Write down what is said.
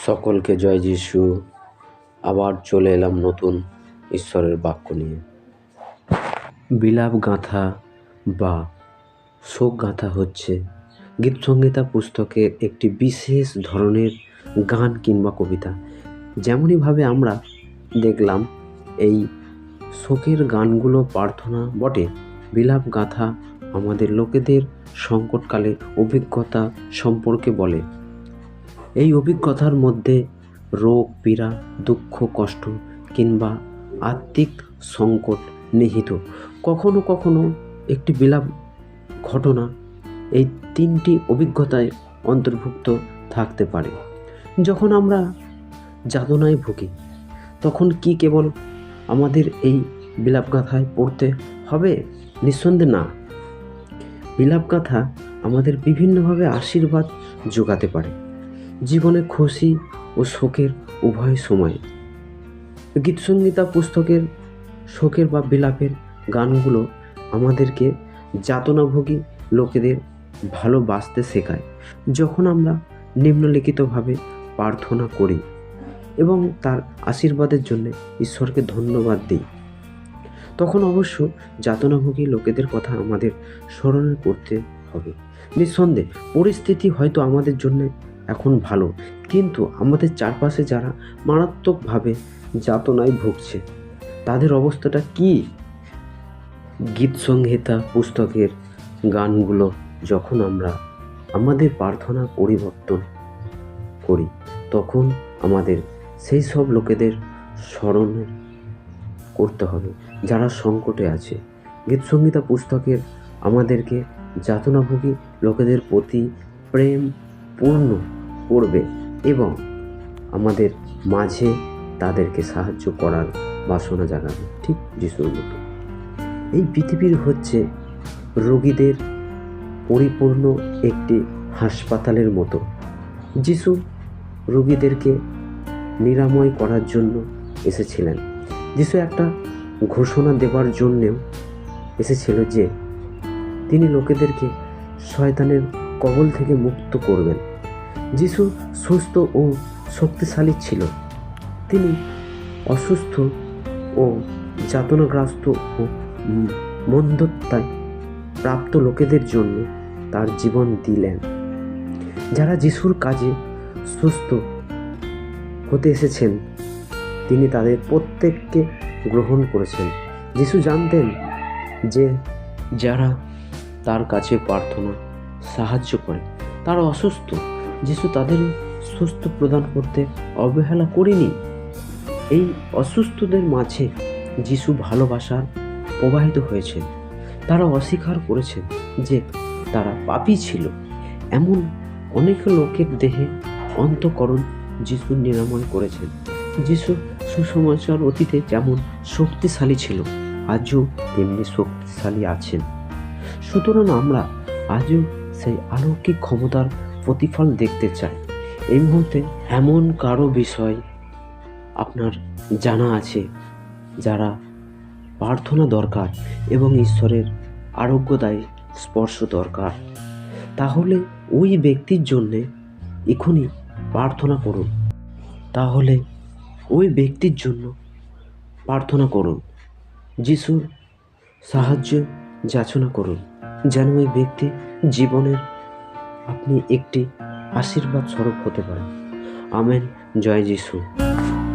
সকলকে জয় যিশু। আবার চলে এলাম নতুন ঈশ্বরের বাক্য নিয়ে। বিলাপ গাঁথা বা শোক গাঁথা হচ্ছে গীতসংহিতা পুস্তকের একটি বিশেষ ধরনের গান কিংবা কবিতা। যেমনইভাবে আমরা দেখলাম এই শোকের গানগুলো প্রার্থনা বটে, বিলাপ গাঁথা আমাদের লোকেদের সংকটকালে অভিজ্ঞতা সম্পর্কে বলে। এই অভিজ্ঞতার মধ্যে রোগ, পীড়া, দুঃখ, কষ্ট কিংবা আত্মিক সংকট নিহিত। কখনো কখনো একটি বিলাপ ঘটনা এই তিনটি অভিজ্ঞতায় অন্তর্ভুক্ত থাকতে পারে। যখন আমরা যাতনায় ভুগি তখন কি কেবল আমাদের এই বিলাপ গাথায় পড়তে হবে? নিঃসন্দেহে না। বিলাপ গাথা আমাদের বিভিন্নভাবে আশীর্বাদ যোগাতে পারে জীবনে খুশি ও শোকের উভয় সময়ে। গীতসংহিতা পুস্তকের শোকের বা বিলাপের গানগুলো আমাদেরকে যাতনাভোগী লোকেদের ভালোবাসতে শেখায়। যখন আমরা নিম্নলিখিতভাবে প্রার্থনা করি এবং তার আশীর্বাদের জন্য ঈশ্বরকে ধন্যবাদ দিই, তখন অবশ্য যাতনাভোগী লোকেদের কথা আমাদের স্মরণ করতে হবে। নিঃসন্দেহে পরিস্থিতি হয়তো আমাদের জন্য এখন ভালো, কিন্তু আমাদের চারপাশে যারা মারাত্মকভাবে যাতনায় ভুগছে তাদের অবস্থাটা কি? গীতসংহিতা পুস্তকের গানগুলো যখন আমরা আমাদের প্রার্থনা পরিবর্তন করি, তখন আমাদের সেই সব লোকেদের স্মরণ করতে হবে যারা সংকটে আছে। গীতসংহিতা পুস্তকের আমাদেরকে যাতনাভোগী লোকেদের প্রতি প্রেম পূর্ণ করবে এবং আমাদের মাঝে তাদেরকে সাহায্য করার বাসনা জাগাবে, ঠিক যিশুর মতো। এই পৃথিবীর হচ্ছে রোগীদের পরিপূর্ণ একটি হাসপাতালের মতো। যিশু রোগীদেরকে নিরাময় করার জন্য এসেছিলেন। যিশু একটা ঘোষণা দেওয়ার জন্যেও এসেছিল যে তিনি লোকেদেরকে শয়তানের কবল থেকে মুক্ত করবেন। যিশু সুস্থ ও শক্তিশালী ছিল। তিনি অসুস্থ ও যাতনাগ্রস্ত ও মন্দতায় প্রাপ্ত লোকেদের জন্য তার জীবন দিলেন। যারা যিশুর কাজে সুস্থ হতে এসেছেন তিনি তাদের প্রত্যেককে গ্রহণ করেছেন। যিশু জানতেন যে যারা তার কাছে প্রার্থনা সাহায্য করে তারা অসুস্থ। যিশু তাদের সুস্থ প্রদান করতে অবহেলা করেনি। এই অসুস্থদের মাঝে যিশু ভালোবাসার প্রবাহিত হয়েছেন। তারা অস্বীকার করেছেন যে তারা পাপী ছিল। এমন অনেক লোকের দেহে অন্তঃকরণ যিশু নিরাময় করেছেন। যিশু সুসমাচার অতীতে যেমন শক্তিশালী ছিল, আজও তেমনি শক্তিশালী আছেন। সুতরাং আমরা আজও সেই অলৌকিক ক্ষমতার প্রতিফল দেখতে চাই। এই মুহূর্তে এমন কারো বিষয় আপনার জানা আছে যারা প্রার্থনা দরকার এবং ঈশ্বরের আরোগ্যদায়ী স্পর্শ দরকার, তাহলে ওই ব্যক্তির জন্যে এখনই প্রার্থনা করুন। যিশুর সাহায্য যাচনা করুন যেন ওই ব্যক্তি জীবনের আপনি একটি আশীর্বাদ স্বরূপ হতে পারেন। আমেন। জয় যিশু।